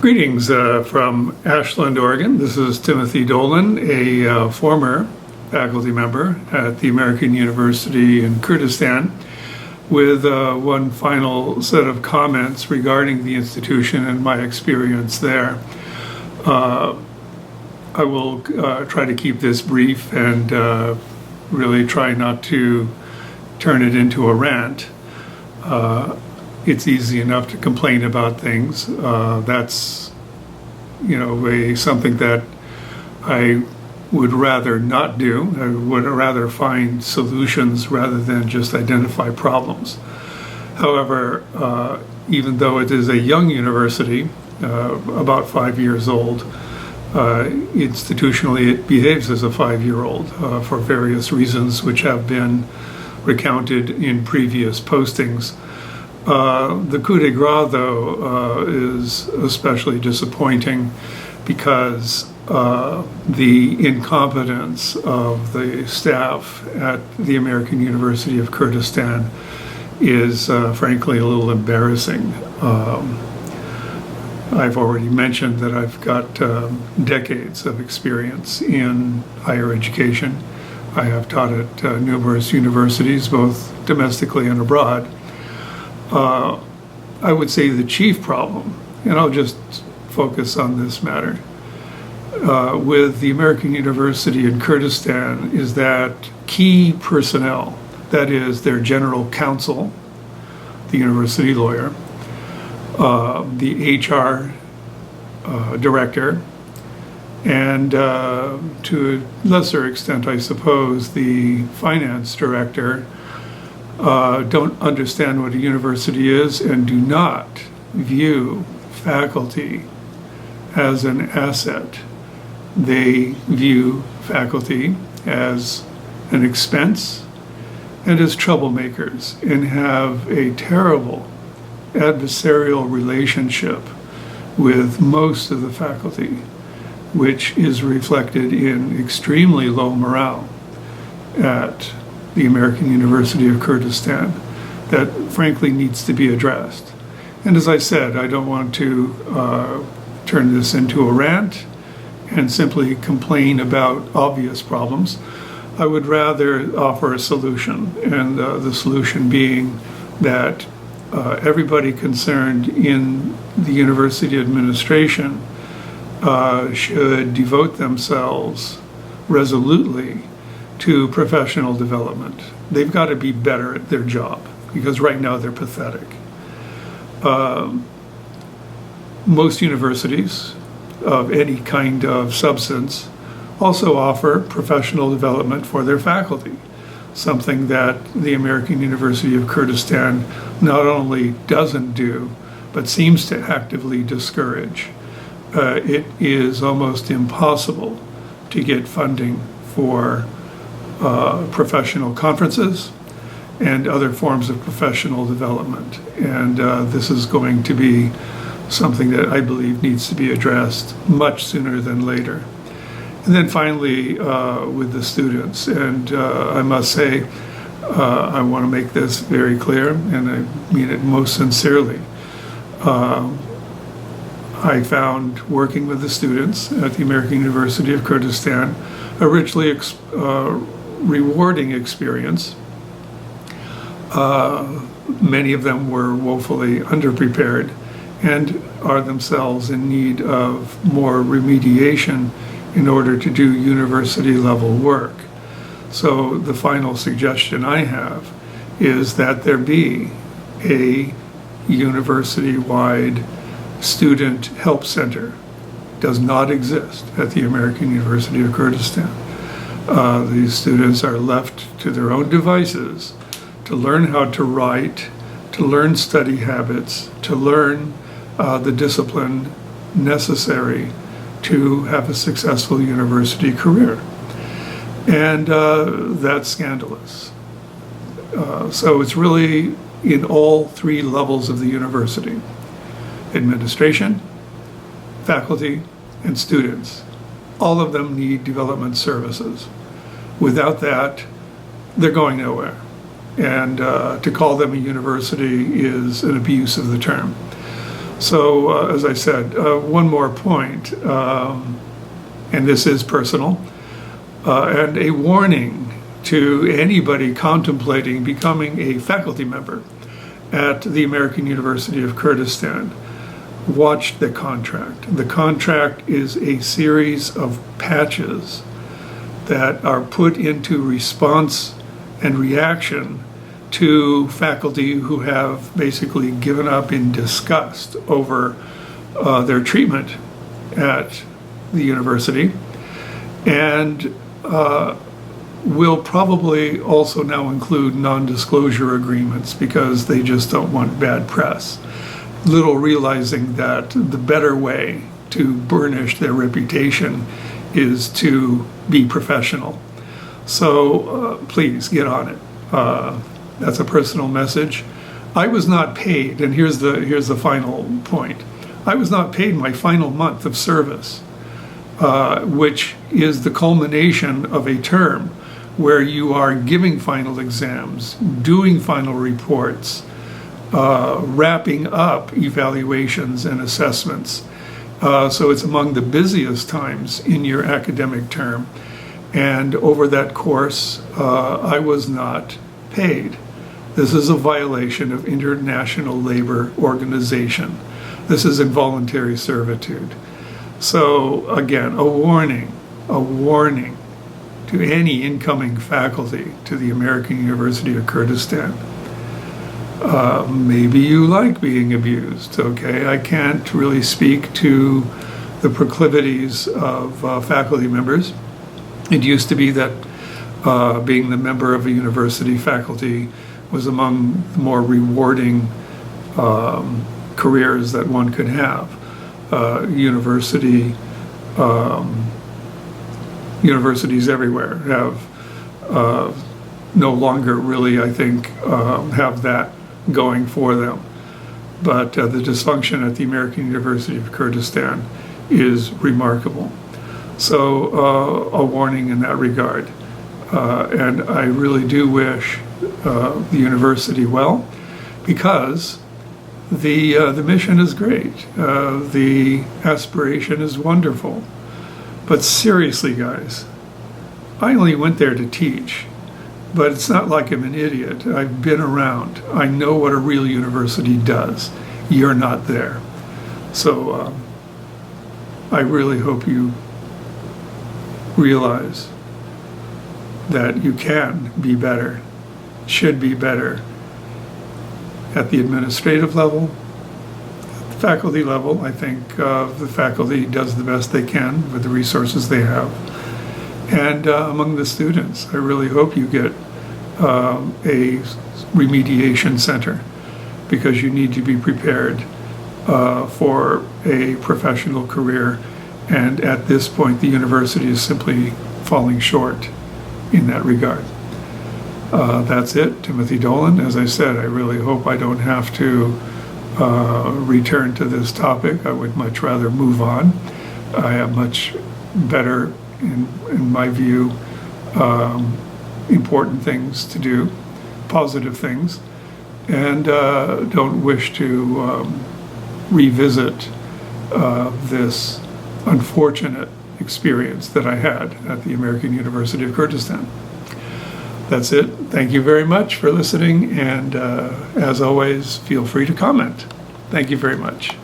Greetings from Ashland, Oregon. This is Timothy Dolan, a former faculty member at the American University in Kurdistan, with one final set of comments regarding the institution and my experience there. I will try to keep this brief and really try not to turn it into a rant. It's easy enough to complain about things. That's, something that I would rather not do. I would rather find solutions rather than just identify problems. However, even though it is a young university, about 5 years old, institutionally it behaves as a 5-year-old for various reasons which have been recounted in previous postings. The coup de grace, though, is especially disappointing because the incompetence of the staff at the American University of Kurdistan is frankly a little embarrassing. I've already mentioned that I've got decades of experience in higher education. I have taught at numerous universities, both domestically and abroad. I would say the chief problem, and I'll just focus on this matter, with the American University in Kurdistan is that key personnel, that is their general counsel, the university lawyer, the HR director, and to a lesser extent, I suppose, the finance director, don't understand what a university is and do not view faculty as an asset. They view faculty as an expense and as troublemakers, and have a terrible adversarial relationship with most of the faculty, which is reflected in extremely low morale at the American University of Kurdistan that frankly needs to be addressed. And as I said, I don't want to turn this into a rant and simply complain about obvious problems. I would rather offer a solution, and the solution being that everybody concerned in the university administration should devote themselves resolutely to professional development. They've got to be better at their job because right now they're pathetic. Most universities of any kind of substance also offer professional development for their faculty, something that the American University of Kurdistan not only doesn't do, but seems to actively discourage. It is almost impossible to get funding for professional conferences and other forms of professional development. And this is going to be something that I believe needs to be addressed much sooner than later. And then finally, with the students, and I must say, I want to make this very clear, and I mean it most sincerely. I found working with the students at the American University of Kurdistan a richly rewarding experience. Many of them were woefully underprepared and are themselves in need of more remediation in order to do university level work. So the final suggestion I have is that there be a university-wide student help center. Does not exist at the American University of Kurdistan. These students are left to their own devices to learn how to write, to learn study habits, to learn the discipline necessary to have a successful university career. And that's scandalous. So it's really in all three levels of the university: administration, faculty, and students. All of them need development services. Without that, they're going nowhere. And to call them a university is an abuse of the term. So, as I said, one more point, and this is personal, and a warning to anybody contemplating becoming a faculty member at the American University of Kurdistan. Watch the contract. The contract is a series of patches that are put into response and reaction to faculty who have basically given up in disgust over their treatment at the university, and will probably also now include non-disclosure agreements because they just don't want bad press, little realizing that the better way to burnish their reputation is to be professional. So please get on it. That's a personal message. I was not paid, and here's the final point. I was not paid my final month of service, which is the culmination of a term where you are giving final exams, doing final reports, wrapping up evaluations and assessments. So it's among the busiest times in your academic term. And over that course, I was not paid. This is a violation of International Labor Organization. This is involuntary servitude. So again, a warning to any incoming faculty to the American University of Kurdistan. Maybe you like being abused, okay? I can't really speak to the proclivities of faculty members. It used to be that being the member of a university faculty was among the more rewarding careers that one could have. Universities everywhere have no longer really, I think, have that going for them. But the dysfunction at the American University of Kurdistan is remarkable. So a warning in that regard. And I really do wish the university well, because the mission is great. The aspiration is wonderful. But seriously, guys, I only went there to teach. But it's not like I'm an idiot. I've been around. I know what a real university does. You're not there. So I really hope you realize that you can be better, should be better at the administrative level, at the faculty level. I think the faculty does the best they can with the resources they have. And among the students, I really hope you get a remediation center, because you need to be prepared for a professional career. And at this point, the university is simply falling short in that regard. That's it. Timothy Dolan. As I said, I really hope I don't have to return to this topic. I would much rather move on. I have much better, in my view, important things to do, positive things, and don't wish to revisit this unfortunate experience that I had at the American University of Kurdistan. That's it. Thank you very much for listening, and as always, feel free to comment. Thank you very much.